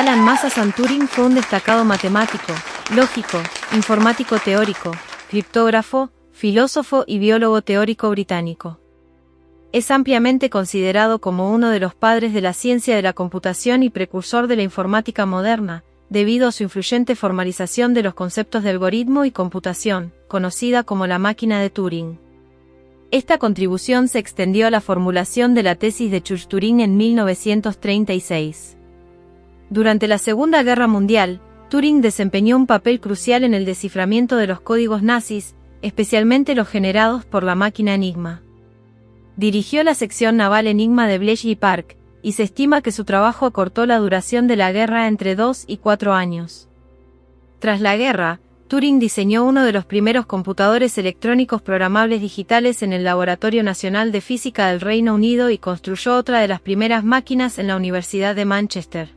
Alan Masasan Turing fue un destacado matemático, lógico, informático teórico, criptógrafo, filósofo y biólogo teórico británico. Es ampliamente considerado como uno de los padres de la ciencia de la computación y precursor de la informática moderna, debido a su influyente formalización de los conceptos de algoritmo y computación, conocida como la máquina de Turing. Esta contribución se extendió a la formulación de la tesis de Church-Turing en 1936. Durante la Segunda Guerra Mundial, Turing desempeñó un papel crucial en el desciframiento de los códigos nazis, especialmente los generados por la máquina Enigma. Dirigió la sección naval Enigma de Bletchley Park, y se estima que su trabajo acortó la duración de la guerra entre 2 y 4 años. Tras la guerra, Turing diseñó uno de los primeros computadores electrónicos programables digitales en el Laboratorio Nacional de Física del Reino Unido y construyó otra de las primeras máquinas en la Universidad de Manchester.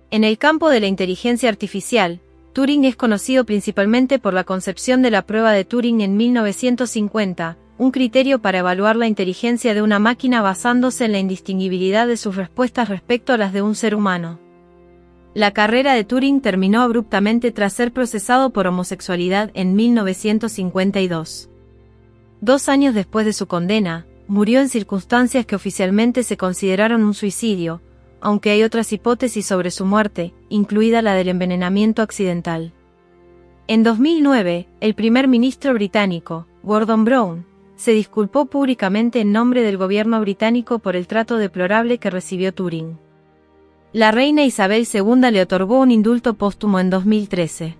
En el campo de la inteligencia artificial, Turing es conocido principalmente por la concepción de la prueba de Turing en 1950, un criterio para evaluar la inteligencia de una máquina basándose en la indistinguibilidad de sus respuestas respecto a las de un ser humano. La carrera de Turing terminó abruptamente tras ser procesado por homosexualidad en 1952. 2 años después de su condena, murió en circunstancias que oficialmente se consideraron un suicidio, aunque hay otras hipótesis sobre su muerte, incluida la del envenenamiento accidental. En 2009, el primer ministro británico, Gordon Brown, se disculpó públicamente en nombre del gobierno británico por el trato deplorable que recibió Turing. La reina Isabel II le otorgó un indulto póstumo en 2013.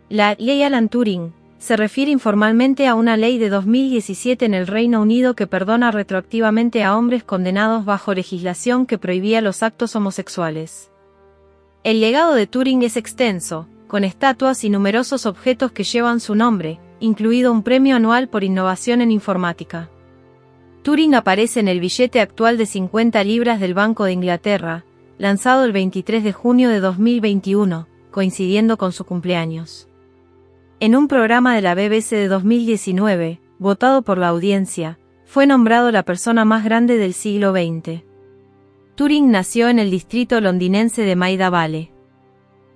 La Ley Alan Turing se refiere informalmente a una ley de 2017 en el Reino Unido que perdona retroactivamente a hombres condenados bajo legislación que prohibía los actos homosexuales. El legado de Turing es extenso, con estatuas y numerosos objetos que llevan su nombre, incluido un premio anual por innovación en informática. Turing aparece en el billete actual de 50 libras del Banco de Inglaterra, lanzado el 23 de junio de 2021, coincidiendo con su cumpleaños. En un programa de la BBC de 2019, votado por la audiencia, fue nombrado la persona más grande del siglo XX. Turing nació en el distrito londinense de Maida Vale.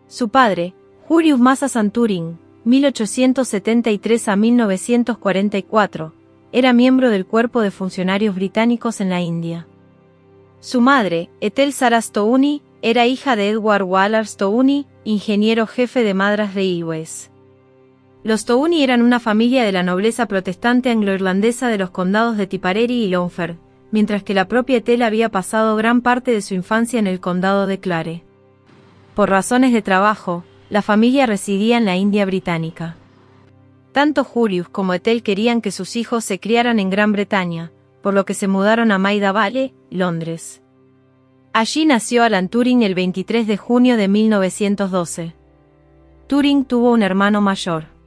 Su padre, Julius Masasan Turing, 1873 a 1944, era miembro del cuerpo de funcionarios británicos en la India. Su madre, Ethel Sarah Stouni, era hija de Edward Waller Stouni, ingeniero jefe de Madras Railways. Los Stouni eran una familia de la nobleza protestante anglo-irlandesa de los condados de Tipperary y Longford, mientras que la propia Ethel había pasado gran parte de su infancia en el condado de Clare. Por razones de trabajo, la familia residía en la India británica. Tanto Julius como Ethel querían que sus hijos se criaran en Gran Bretaña, por lo que se mudaron a Maida Vale, Londres. Allí nació Alan Turing el 23 de junio de 1912. Turing tuvo un hermano mayor.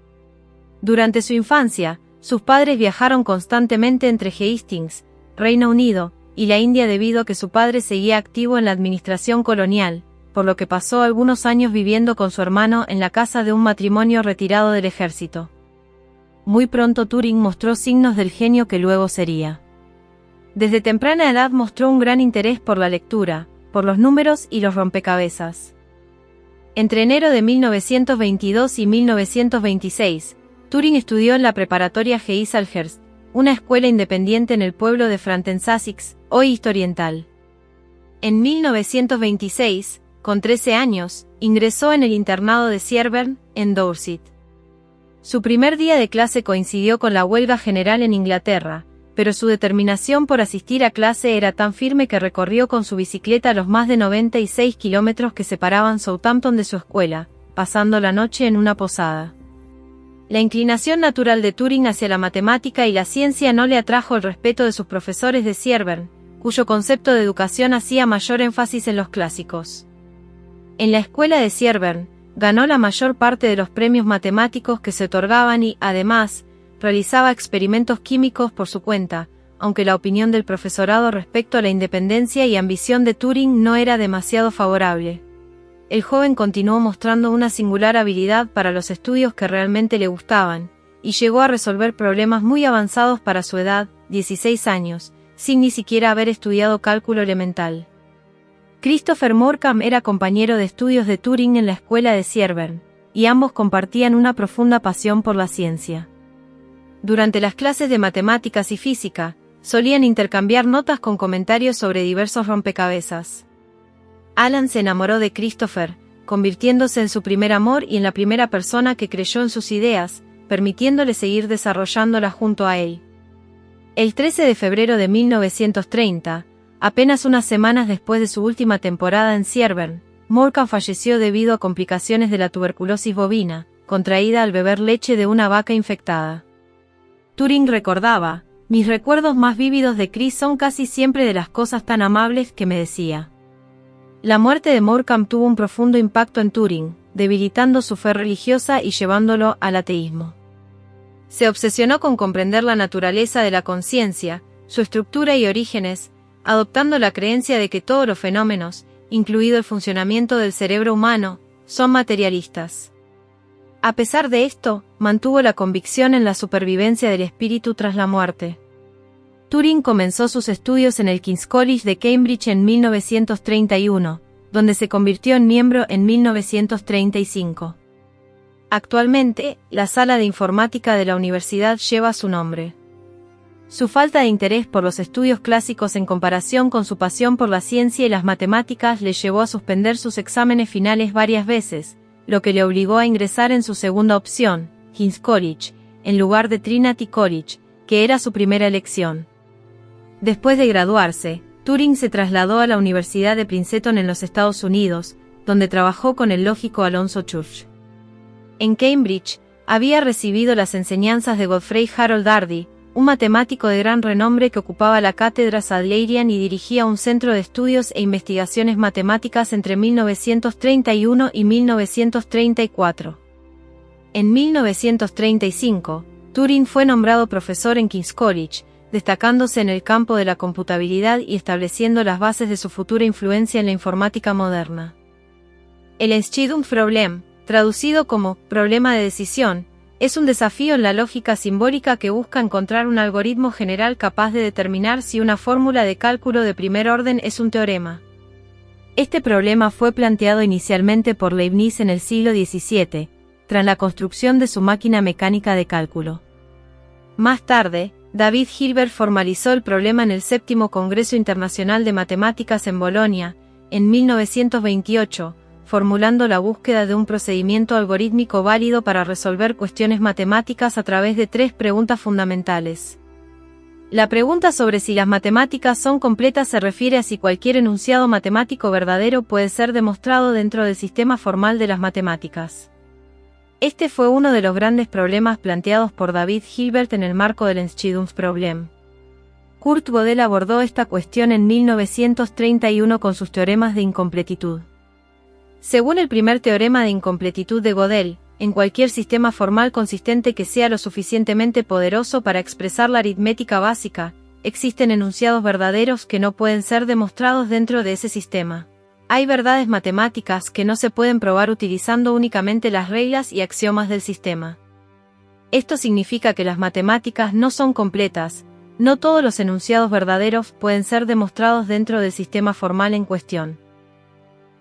Durante su infancia, sus padres viajaron constantemente entre Hastings, Reino Unido, y la India debido a que su padre seguía activo en la administración colonial, por lo que pasó algunos años viviendo con su hermano en la casa de un matrimonio retirado del ejército. Muy pronto Turing mostró signos del genio que luego sería. Desde temprana edad mostró un gran interés por la lectura, por los números y los rompecabezas. Entre enero de 1922 y 1926, Turing estudió en la preparatoria G. Salhurst, una escuela independiente en el pueblo de Fratton, Sussex, hoy East Oriental. En 1926, con 13 años, ingresó en el internado de Sherborne, en Dorset. Su primer día de clase coincidió con la huelga general en Inglaterra, pero su determinación por asistir a clase era tan firme que recorrió con su bicicleta los más de 96 kilómetros que separaban Southampton de su escuela, pasando la noche en una posada. La inclinación natural de Turing hacia la matemática y la ciencia no le atrajo el respeto de sus profesores de Sherborne, cuyo concepto de educación hacía mayor énfasis en los clásicos. En la escuela de Sherborne, ganó la mayor parte de los premios matemáticos que se otorgaban y, además, realizaba experimentos químicos por su cuenta, aunque la opinión del profesorado respecto a la independencia y ambición de Turing no era demasiado favorable. El joven continuó mostrando una singular habilidad para los estudios que realmente le gustaban, y llegó a resolver problemas muy avanzados para su edad, 16 años, sin ni siquiera haber estudiado cálculo elemental. Christopher Morcam era compañero de estudios de Turing en la escuela de Siebern, y ambos compartían una profunda pasión por la ciencia. Durante las clases de matemáticas y física, solían intercambiar notas con comentarios sobre diversos rompecabezas. Alan se enamoró de Christopher, convirtiéndose en su primer amor y en la primera persona que creyó en sus ideas, permitiéndole seguir desarrollándolas junto a él. El 13 de febrero de 1930, apenas unas semanas después de su última temporada en Siebern, Morcam falleció debido a complicaciones de la tuberculosis bovina, contraída al beber leche de una vaca infectada. Turing recordaba: mis recuerdos más vívidos de Chris son casi siempre de las cosas tan amables que me decía. La muerte de Morcam tuvo un profundo impacto en Turing, debilitando su fe religiosa y llevándolo al ateísmo. Se obsesionó con comprender la naturaleza de la conciencia, su estructura y orígenes, adoptando la creencia de que todos los fenómenos, incluido el funcionamiento del cerebro humano, son materialistas. A pesar de esto, mantuvo la convicción en la supervivencia del espíritu tras la muerte. Turing comenzó sus estudios en el King's College de Cambridge en 1931, donde se convirtió en miembro en 1935. Actualmente, la sala de informática de la universidad lleva su nombre. Su falta de interés por los estudios clásicos en comparación con su pasión por la ciencia y las matemáticas le llevó a suspender sus exámenes finales varias veces, lo que le obligó a ingresar en su segunda opción, King's College, en lugar de Trinity College, que era su primera elección. Después de graduarse, Turing se trasladó a la Universidad de Princeton en los Estados Unidos, donde trabajó con el lógico Alonzo Church. En Cambridge, había recibido las enseñanzas de Godfrey Harold Hardy, un matemático de gran renombre que ocupaba la cátedra Sadleirian y dirigía un centro de estudios e investigaciones matemáticas entre 1931 y 1934. En 1935, Turing fue nombrado profesor en King's College, destacándose en el campo de la computabilidad y estableciendo las bases de su futura influencia en la informática moderna. El Entscheidungsproblem, traducido como problema de decisión, es un desafío en la lógica simbólica que busca encontrar un algoritmo general capaz de determinar si una fórmula de cálculo de primer orden es un teorema. Este problema fue planteado inicialmente por Leibniz en el siglo XVII, tras la construcción de su máquina mecánica de cálculo. Más tarde, David Hilbert formalizó el problema en el Séptimo Congreso Internacional de Matemáticas en Bolonia, en 1928, formulando la búsqueda de un procedimiento algorítmico válido para resolver cuestiones matemáticas a través de 3 preguntas fundamentales. La pregunta sobre si las matemáticas son completas se refiere a si cualquier enunciado matemático verdadero puede ser demostrado dentro del sistema formal de las matemáticas. Este fue uno de los grandes problemas planteados por David Hilbert en el marco del Entscheidungsproblem. Kurt Gödel abordó esta cuestión en 1931 con sus teoremas de incompletitud. Según el primer teorema de incompletitud de Gödel, en cualquier sistema formal consistente que sea lo suficientemente poderoso para expresar la aritmética básica, existen enunciados verdaderos que no pueden ser demostrados dentro de ese sistema. Hay verdades matemáticas que no se pueden probar utilizando únicamente las reglas y axiomas del sistema. Esto significa que las matemáticas no son completas, no todos los enunciados verdaderos pueden ser demostrados dentro del sistema formal en cuestión.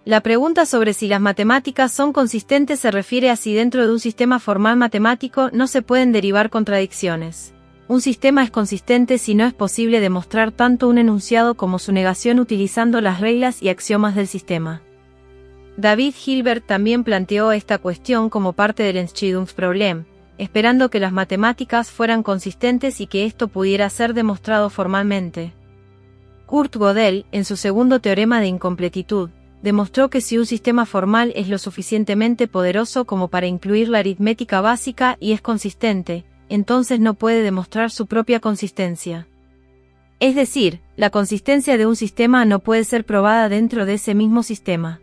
La pregunta sobre si las matemáticas son consistentes se refiere a si dentro de un sistema formal matemático no se pueden derivar contradicciones. Un sistema es consistente si no es posible demostrar tanto un enunciado como su negación utilizando las reglas y axiomas del sistema. David Hilbert también planteó esta cuestión como parte del Entscheidungsproblem, esperando que las matemáticas fueran consistentes y que esto pudiera ser demostrado formalmente. Kurt Gödel, en su segundo teorema de incompletitud, demostró que si un sistema formal es lo suficientemente poderoso como para incluir la aritmética básica y es consistente, entonces no puede demostrar su propia consistencia. Es decir, la consistencia de un sistema no puede ser probada dentro de ese mismo sistema.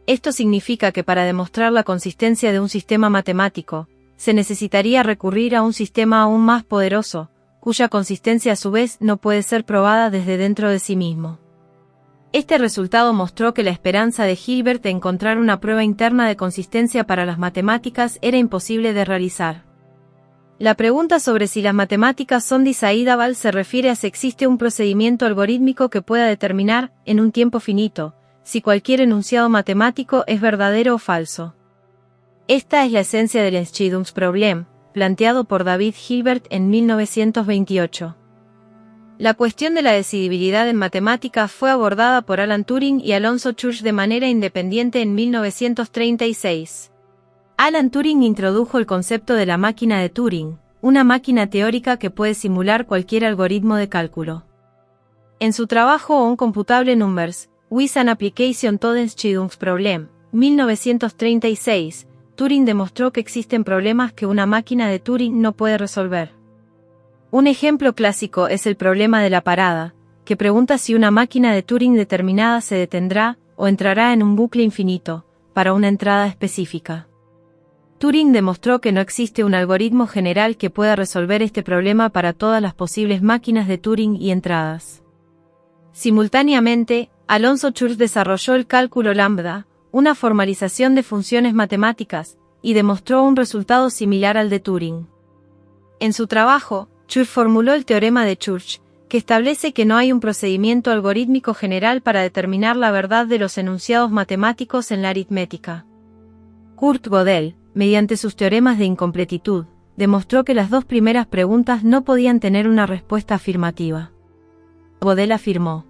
Esto significa que para demostrar la consistencia de un sistema matemático, se necesitaría recurrir a un sistema aún más poderoso, cuya consistencia a su vez no puede ser probada desde dentro de sí mismo. Este resultado mostró que la esperanza de Hilbert de encontrar una prueba interna de consistencia para las matemáticas era imposible de realizar. La pregunta sobre si las matemáticas son decidable se refiere a si existe un procedimiento algorítmico que pueda determinar, en un tiempo finito, si cualquier enunciado matemático es verdadero o falso. Esta es la esencia del Entscheidungsproblem, planteado por David Hilbert en 1928. La cuestión de la decidibilidad en matemáticas fue abordada por Alan Turing y Alonzo Church de manera independiente en 1936. Alan Turing introdujo el concepto de la máquina de Turing, una máquina teórica que puede simular cualquier algoritmo de cálculo. En su trabajo Uncomputable Numbers, with an Application to the Entscheidungsproblem, 1936, Turing demostró que existen problemas que una máquina de Turing no puede resolver. Un ejemplo clásico es el problema de la parada, que pregunta si una máquina de Turing determinada se detendrá o entrará en un bucle infinito, para una entrada específica. Turing demostró que no existe un algoritmo general que pueda resolver este problema para todas las posibles máquinas de Turing y entradas. Simultáneamente, Alonzo Church desarrolló el cálculo lambda, una formalización de funciones matemáticas, y demostró un resultado similar al de Turing. En su trabajo, Church formuló el teorema de Church, que establece que no hay un procedimiento algorítmico general para determinar la verdad de los enunciados matemáticos en la aritmética. Kurt Gödel, mediante sus teoremas de incompletitud, demostró que las dos primeras preguntas no podían tener una respuesta afirmativa. Gödel afirmó: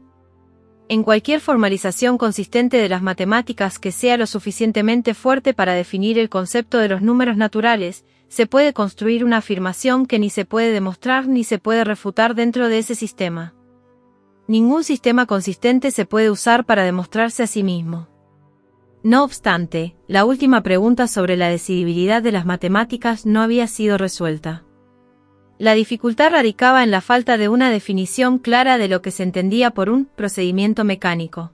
en cualquier formalización consistente de las matemáticas que sea lo suficientemente fuerte para definir el concepto de los números naturales, se puede construir una afirmación que ni se puede demostrar ni se puede refutar dentro de ese sistema. Ningún sistema consistente se puede usar para demostrarse a sí mismo. No obstante, la última pregunta sobre la decidibilidad de las matemáticas no había sido resuelta. La dificultad radicaba en la falta de una definición clara de lo que se entendía por un procedimiento mecánico.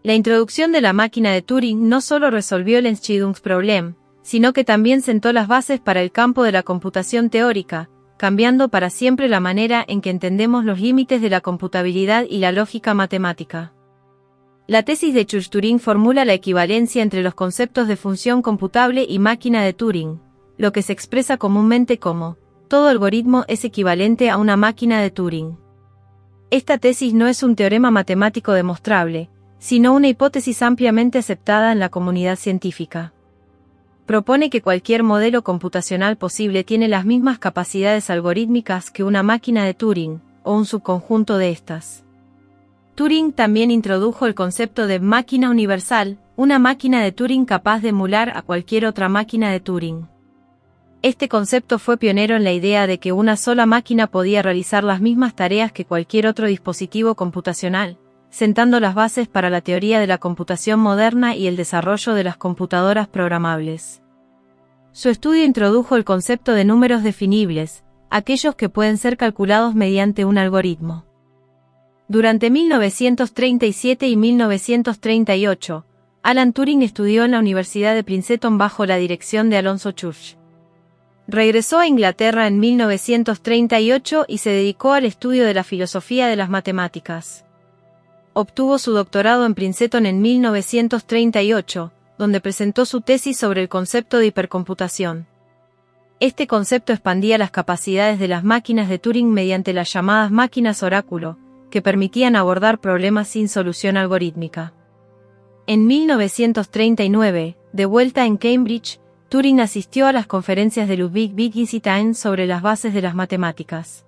La introducción de la máquina de Turing no solo resolvió el Entscheidungsproblem, sino que también sentó las bases para el campo de la computación teórica, cambiando para siempre la manera en que entendemos los límites de la computabilidad y la lógica matemática. La tesis de Church-Turing formula la equivalencia entre los conceptos de función computable y máquina de Turing, lo que se expresa comúnmente como todo algoritmo es equivalente a una máquina de Turing. Esta tesis no es un teorema matemático demostrable, sino una hipótesis ampliamente aceptada en la comunidad científica. Propone que cualquier modelo computacional posible tiene las mismas capacidades algorítmicas que una máquina de Turing, o un subconjunto de estas. Turing también introdujo el concepto de máquina universal, una máquina de Turing capaz de emular a cualquier otra máquina de Turing. Este concepto fue pionero en la idea de que una sola máquina podía realizar las mismas tareas que cualquier otro dispositivo computacional, sentando las bases para la teoría de la computación moderna y el desarrollo de las computadoras programables. Su estudio introdujo el concepto de números definibles, aquellos que pueden ser calculados mediante un algoritmo. Durante 1937 y 1938, Alan Turing estudió en la Universidad de Princeton bajo la dirección de Alonzo Church. Regresó a Inglaterra en 1938 y se dedicó al estudio de la filosofía de las matemáticas. Obtuvo su doctorado en Princeton en 1938, donde presentó su tesis sobre el concepto de hipercomputación. Este concepto expandía las capacidades de las máquinas de Turing mediante las llamadas máquinas oráculo, que permitían abordar problemas sin solución algorítmica. En 1939, de vuelta en Cambridge, Turing asistió a las conferencias de Ludwig Wittgenstein sobre las bases de las matemáticas.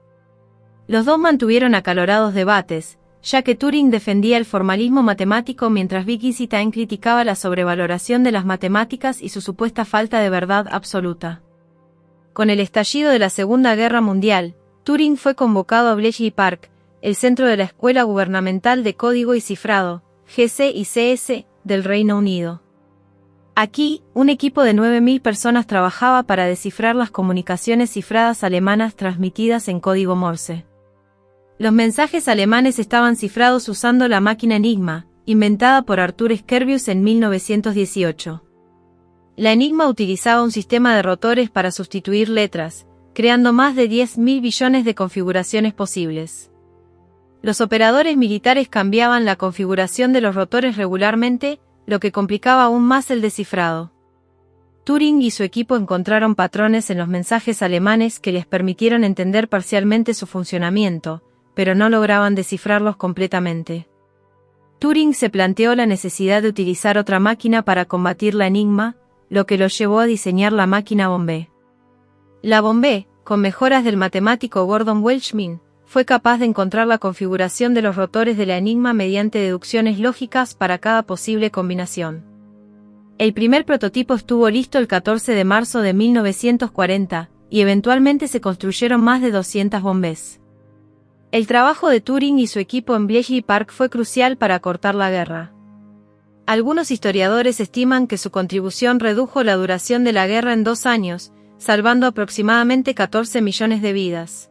Los dos mantuvieron acalorados debates, ya que Turing defendía el formalismo matemático mientras Wittgenstein criticaba la sobrevaloración de las matemáticas y su supuesta falta de verdad absoluta. Con el estallido de la Segunda Guerra Mundial, Turing fue convocado a Bletchley Park, el centro de la Escuela Gubernamental de Código y Cifrado, GCICS, del Reino Unido. Aquí, un equipo de 9.000 personas trabajaba para descifrar las comunicaciones cifradas alemanas transmitidas en código Morse. Los mensajes alemanes estaban cifrados usando la máquina Enigma, inventada por Arthur Skerbius en 1918. La Enigma utilizaba un sistema de rotores para sustituir letras, creando más de 10.000 billones de configuraciones posibles. Los operadores militares cambiaban la configuración de los rotores regularmente, lo que complicaba aún más el descifrado. Turing y su equipo encontraron patrones en los mensajes alemanes que les permitieron entender parcialmente su funcionamiento, pero no lograban descifrarlos completamente. Turing se planteó la necesidad de utilizar otra máquina para combatir la Enigma, lo que lo llevó a diseñar la máquina Bombé. La Bombé, con mejoras del matemático Gordon Welshman, fue capaz de encontrar la configuración de los rotores de la Enigma mediante deducciones lógicas para cada posible combinación. El primer prototipo estuvo listo el 14 de marzo de 1940, y eventualmente se construyeron más de 200 bombés. El trabajo de Turing y su equipo en Bletchley Park fue crucial para acortar la guerra. Algunos historiadores estiman que su contribución redujo la duración de la guerra en 2 años, salvando aproximadamente 14 millones de vidas.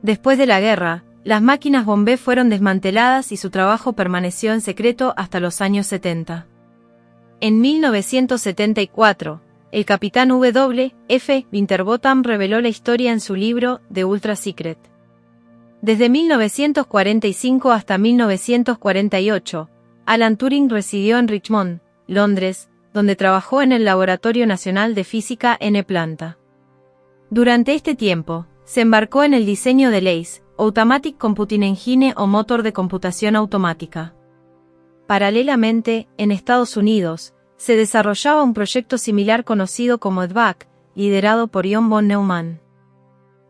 Después de la guerra, las máquinas Bombé fueron desmanteladas y su trabajo permaneció en secreto hasta los años 70. En 1974, el capitán W. F. Winterbottom reveló la historia en su libro The Ultra Secret. Desde 1945 hasta 1948, Alan Turing residió en Richmond, Londres, donde trabajó en el Laboratorio Nacional de Física en Planta. Durante este tiempo, se embarcó en el diseño del ACE, Automatic Computing Engine o motor de computación automática. Paralelamente, en Estados Unidos, se desarrollaba un proyecto similar conocido como EDVAC, liderado por John von Neumann.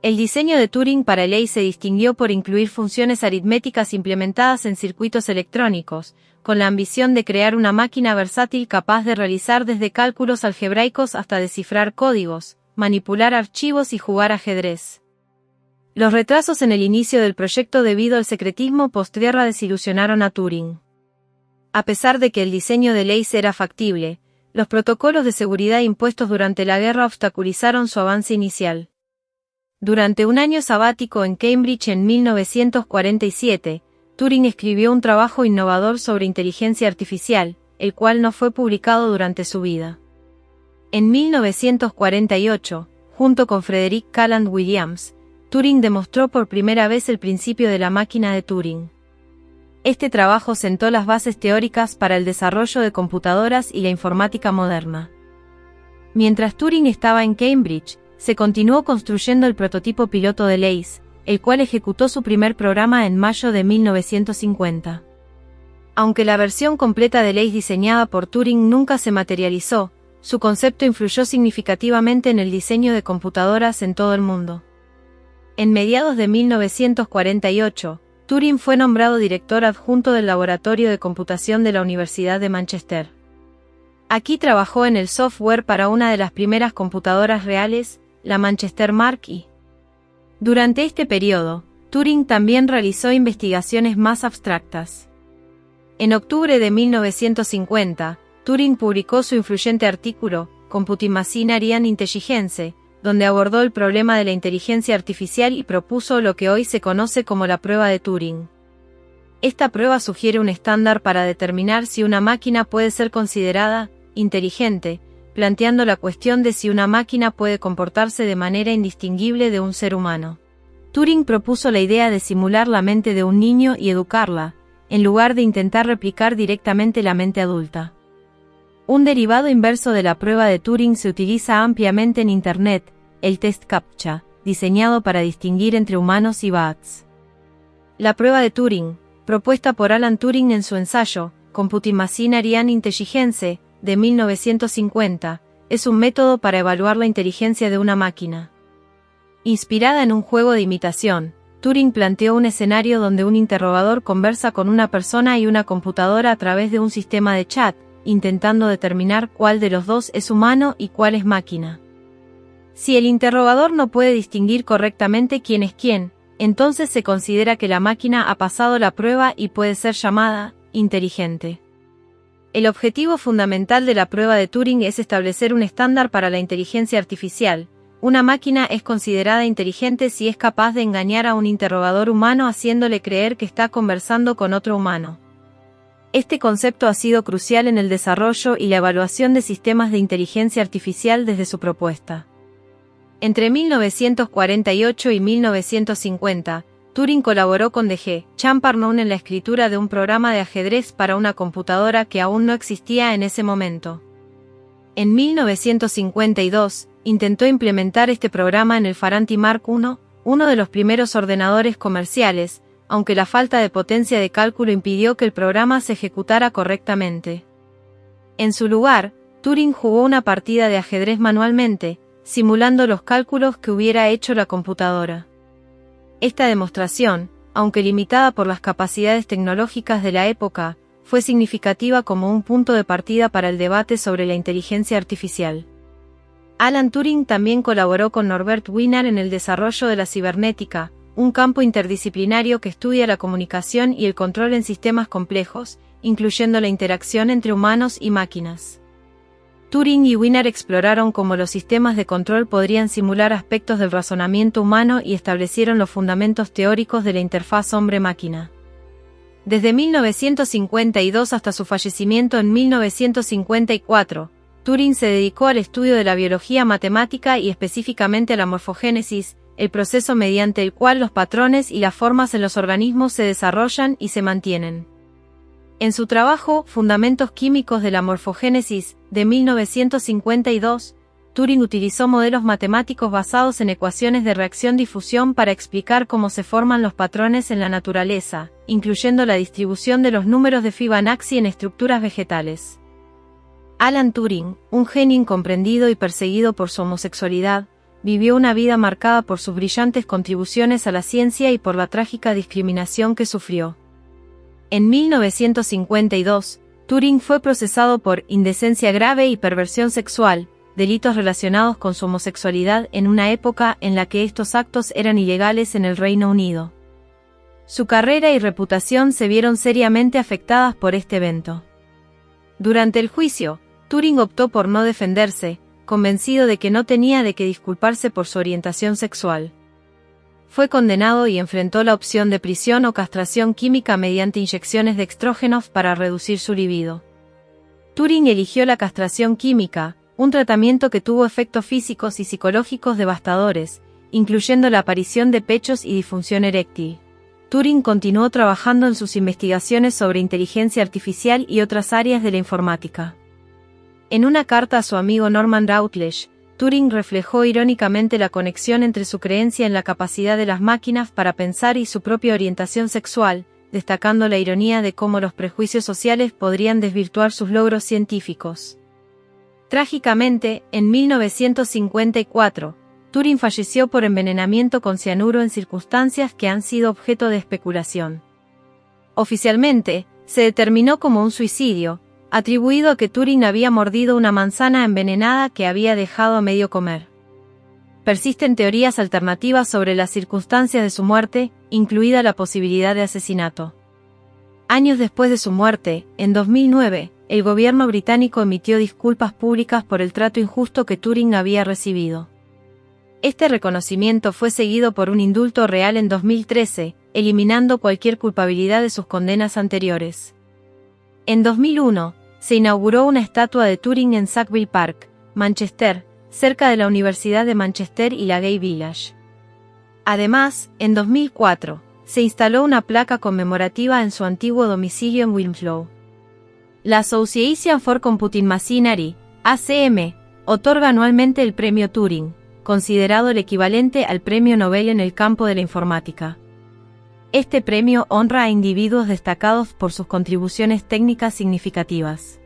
El diseño de Turing para el ACE se distinguió por incluir funciones aritméticas implementadas en circuitos electrónicos, con la ambición de crear una máquina versátil capaz de realizar desde cálculos algebraicos hasta descifrar códigos, manipular archivos y jugar ajedrez. Los retrasos en el inicio del proyecto debido al secretismo postguerra desilusionaron a Turing. A pesar de que el diseño del ACE era factible, los protocolos de seguridad impuestos durante la guerra obstaculizaron su avance inicial. Durante un año sabático en Cambridge en 1947, Turing escribió un trabajo innovador sobre inteligencia artificial, el cual no fue publicado durante su vida. En 1948, junto con Frederick Calland Williams, Turing demostró por primera vez el principio de la máquina de Turing. Este trabajo sentó las bases teóricas para el desarrollo de computadoras y la informática moderna. Mientras Turing estaba en Cambridge, se continuó construyendo el prototipo piloto del ACE, el cual ejecutó su primer programa en mayo de 1950. Aunque la versión completa del ACE diseñada por Turing nunca se materializó, su concepto influyó significativamente en el diseño de computadoras en todo el mundo. En mediados de 1948, Turing fue nombrado director adjunto del Laboratorio de Computación de la Universidad de Manchester. Aquí trabajó en el software para una de las primeras computadoras reales, la Manchester Mark I. Durante este periodo, Turing también realizó investigaciones más abstractas. En octubre de 1950, Turing publicó su influyente artículo, Computing Machinery and Intelligence, donde abordó el problema de la inteligencia artificial y propuso lo que hoy se conoce como la prueba de Turing. Esta prueba sugiere un estándar para determinar si una máquina puede ser considerada inteligente, planteando la cuestión de si una máquina puede comportarse de manera indistinguible de un ser humano. Turing propuso la idea de simular la mente de un niño y educarla, en lugar de intentar replicar directamente la mente adulta. Un derivado inverso de la prueba de Turing se utiliza ampliamente en Internet, el test CAPTCHA, diseñado para distinguir entre humanos y bots. La prueba de Turing, propuesta por Alan Turing en su ensayo, Computing Machinery and Intelligence, de 1950, es un método para evaluar la inteligencia de una máquina. Inspirada en un juego de imitación, Turing planteó un escenario donde un interrogador conversa con una persona y una computadora a través de un sistema de chat, intentando determinar cuál de los dos es humano y cuál es máquina. Si el interrogador no puede distinguir correctamente quién es quién, entonces se considera que la máquina ha pasado la prueba y puede ser llamada inteligente. El objetivo fundamental de la prueba de Turing es establecer un estándar para la inteligencia artificial. Una máquina es considerada inteligente si es capaz de engañar a un interrogador humano haciéndole creer que está conversando con otro humano. Este concepto ha sido crucial en el desarrollo y la evaluación de sistemas de inteligencia artificial desde su propuesta. Entre 1948 y 1950, Turing colaboró con D.G. Champarnoun en la escritura de un programa de ajedrez para una computadora que aún no existía en ese momento. En 1952, intentó implementar este programa en el Ferranti Mark I, uno de los primeros ordenadores comerciales, aunque la falta de potencia de cálculo impidió que el programa se ejecutara correctamente. En su lugar, Turing jugó una partida de ajedrez manualmente, simulando los cálculos que hubiera hecho la computadora. Esta demostración, aunque limitada por las capacidades tecnológicas de la época, fue significativa como un punto de partida para el debate sobre la inteligencia artificial. Alan Turing también colaboró con Norbert Wiener en el desarrollo de la cibernética, un campo interdisciplinario que estudia la comunicación y el control en sistemas complejos, incluyendo la interacción entre humanos y máquinas. Turing y Wiener exploraron cómo los sistemas de control podrían simular aspectos del razonamiento humano y establecieron los fundamentos teóricos de la interfaz hombre-máquina. Desde 1952 hasta su fallecimiento en 1954, Turing se dedicó al estudio de la biología matemática y específicamente a la morfogénesis, el proceso mediante el cual los patrones y las formas en los organismos se desarrollan y se mantienen. En su trabajo Fundamentos químicos de la morfogénesis, de 1952, Turing utilizó modelos matemáticos basados en ecuaciones de reacción-difusión para explicar cómo se forman los patrones en la naturaleza, incluyendo la distribución de los números de Fibonacci en estructuras vegetales. Alan Turing, un genio incomprendido y perseguido por su homosexualidad, vivió una vida marcada por sus brillantes contribuciones a la ciencia y por la trágica discriminación que sufrió. En 1952, Turing fue procesado por indecencia grave y perversión sexual, delitos relacionados con su homosexualidad en una época en la que estos actos eran ilegales en el Reino Unido. Su carrera y reputación se vieron seriamente afectadas por este evento. Durante el juicio, Turing optó por no defenderse, convencido de que no tenía de qué disculparse por su orientación sexual. Fue condenado y enfrentó la opción de prisión o castración química mediante inyecciones de estrógenos para reducir su libido. Turing eligió la castración química, un tratamiento que tuvo efectos físicos y psicológicos devastadores, incluyendo la aparición de pechos y disfunción eréctil. Turing continuó trabajando en sus investigaciones sobre inteligencia artificial y otras áreas de la informática. En una carta a su amigo Norman Routledge, Turing reflejó irónicamente la conexión entre su creencia en la capacidad de las máquinas para pensar y su propia orientación sexual, destacando la ironía de cómo los prejuicios sociales podrían desvirtuar sus logros científicos. Trágicamente, en 1954, Turing falleció por envenenamiento con cianuro en circunstancias que han sido objeto de especulación. Oficialmente, se determinó como un suicidio, atribuido a que Turing había mordido una manzana envenenada que había dejado a medio comer. Persisten teorías alternativas sobre las circunstancias de su muerte, incluida la posibilidad de asesinato. Años después de su muerte, en 2009, el gobierno británico emitió disculpas públicas por el trato injusto que Turing había recibido. Este reconocimiento fue seguido por un indulto real en 2013, eliminando cualquier culpabilidad de sus condenas anteriores. En 2001, se inauguró una estatua de Turing en Sackville Park, Manchester, cerca de la Universidad de Manchester y la Gay Village. Además, en 2004, se instaló una placa conmemorativa en su antiguo domicilio en Wilmslow. La Association for Computing Machinery, ACM, otorga anualmente el Premio Turing, considerado el equivalente al Premio Nobel en el campo de la informática. Este premio honra a individuos destacados por sus contribuciones técnicas significativas.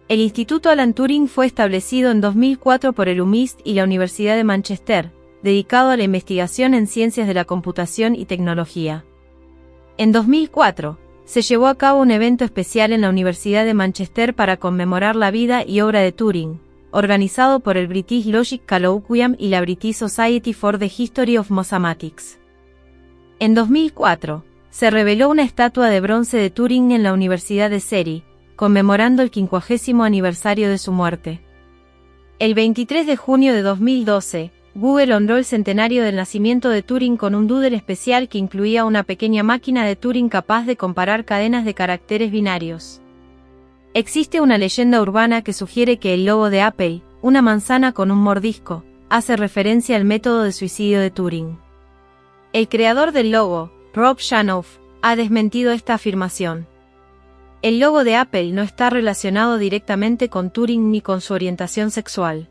El Instituto Alan Turing fue establecido en 2004 por el UMIST y la Universidad de Manchester, dedicado a la investigación en ciencias de la computación y tecnología. En 2004, se llevó a cabo un evento especial en la Universidad de Manchester para conmemorar la vida y obra de Turing, organizado por el British Logic Colloquium y la British Society for the History of Mathematics. En 2004, se reveló una estatua de bronce de Turing en la Universidad de Surrey, conmemorando el 50º aniversario de su muerte. El 23 de junio de 2012, Google honró el centenario del nacimiento de Turing con un doodle especial que incluía una pequeña máquina de Turing capaz de comparar cadenas de caracteres binarios. Existe una leyenda urbana que sugiere que el logo de Apple, una manzana con un mordisco, hace referencia al método de suicidio de Turing. El creador del logo, Rob Shanoff, ha desmentido esta afirmación. El logo de Apple no está relacionado directamente con Turing ni con su orientación sexual.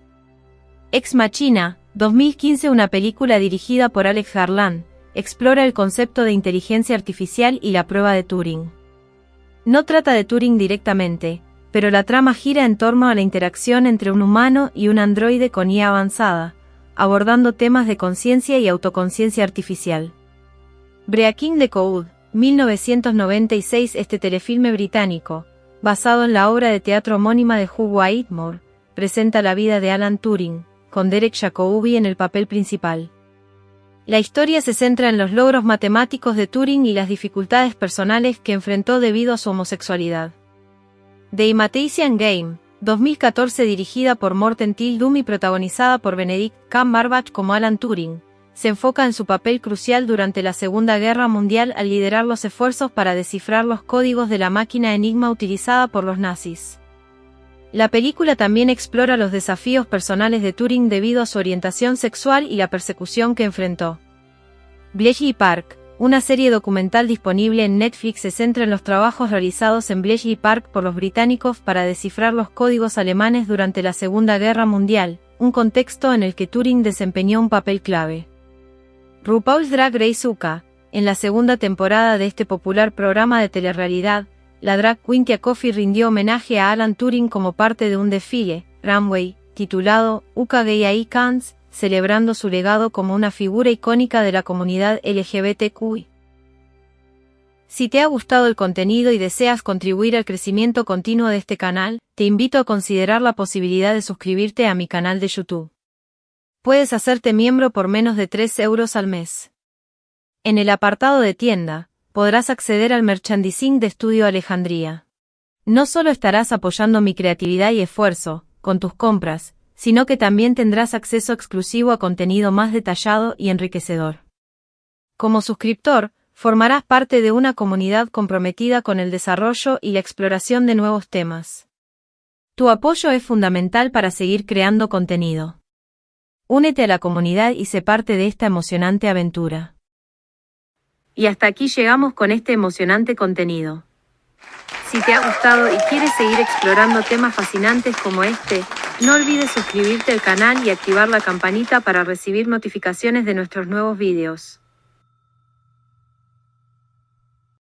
Ex Machina, 2015. Una película dirigida por Alex Garland, explora el concepto de inteligencia artificial y la prueba de Turing. No trata de Turing directamente, pero la trama gira en torno a la interacción entre un humano y un androide con IA avanzada, abordando temas de conciencia y autoconciencia artificial. Breaking the Code, 1996. Este telefilme británico, basado en la obra de teatro homónima de Hugh Whitmore, presenta la vida de Alan Turing, con Derek Jacobi en el papel principal. La historia se centra en los logros matemáticos de Turing y las dificultades personales que enfrentó debido a su homosexualidad. The Imitation Game, 2014, dirigida por Morten Tyldum y protagonizada por Benedict Cumberbatch como Alan Turing, se enfoca en su papel crucial durante la Segunda Guerra Mundial al liderar los esfuerzos para descifrar los códigos de la máquina Enigma utilizada por los nazis. La película también explora los desafíos personales de Turing debido a su orientación sexual y la persecución que enfrentó. Bletchley Park, una serie documental disponible en Netflix, se centra en los trabajos realizados en Bletchley Park por los británicos para descifrar los códigos alemanes durante la Segunda Guerra Mundial, un contexto en el que Turing desempeñó un papel clave. RuPaul's Drag Race UK, en la segunda temporada de este popular programa de telerrealidad, la drag queen Tia Kofi rindió homenaje a Alan Turing como parte de un desfile, runway, titulado UK Gay Icons, celebrando su legado como una figura icónica de la comunidad LGBTQI. Si te ha gustado el contenido y deseas contribuir al crecimiento continuo de este canal, te invito a considerar la posibilidad de suscribirte a mi canal de YouTube. Puedes hacerte miembro por menos de 3 euros al mes. En el apartado de tienda, podrás acceder al merchandising de Estudio Alejandría. No solo estarás apoyando mi creatividad y esfuerzo, con tus compras, sino que también tendrás acceso exclusivo a contenido más detallado y enriquecedor. Como suscriptor, formarás parte de una comunidad comprometida con el desarrollo y la exploración de nuevos temas. Tu apoyo es fundamental para seguir creando contenido. Únete a la comunidad y sé parte de esta emocionante aventura. Y hasta aquí llegamos con este emocionante contenido. Si te ha gustado y quieres seguir explorando temas fascinantes como este, no olvides suscribirte al canal y activar la campanita para recibir notificaciones de nuestros nuevos vídeos.